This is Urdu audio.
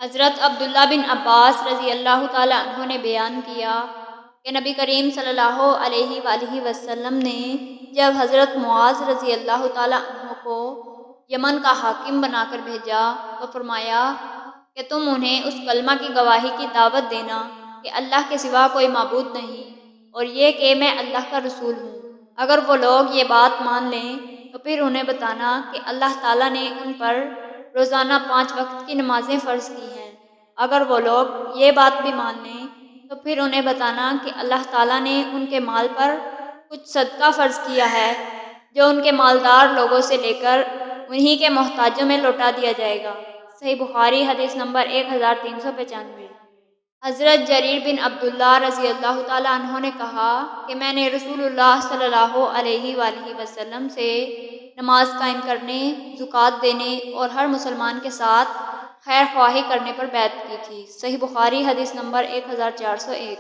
حضرت عبداللہ بن عباس رضی اللہ تعالیٰ عنہ نے بیان کیا کہ نبی کریم صلی اللہ علیہ وآلہ وسلم نے جب حضرت معاذ رضی اللہ تعالیٰ عنہ کو یمن کا حاکم بنا کر بھیجا تو فرمایا کہ تم انہیں اس کلمہ کی گواہی کی دعوت دینا کہ اللہ کے سوا کوئی معبود نہیں، اور یہ کہ میں اللہ کا رسول ہوں۔ اگر وہ لوگ یہ بات مان لیں تو پھر انہیں بتانا کہ اللہ تعالیٰ نے ان پر روزانہ 5 وقت کی نمازیں فرض کی ہیں۔ اگر وہ لوگ یہ بات بھی مان لیں تو پھر انہیں بتانا کہ اللہ تعالیٰ نے ان کے مال پر کچھ صدقہ فرض کیا ہے جو ان کے مالدار لوگوں سے لے کر انہی کے محتاجوں میں لوٹا دیا جائے گا۔ صحیح بخاری حدیث نمبر 1395۔ حضرت جریر بن عبداللہ رضی اللہ تعالیٰ عنہ نے کہا کہ میں نے رسول اللہ صلی اللہ علیہ وآلہ وسلم سے نماز قائم کرنے، زکوٰۃ دینے اور ہر مسلمان کے ساتھ خیر خواہی کرنے پر بیعت کی تھی۔ صحیح بخاری حدیث نمبر 1401۔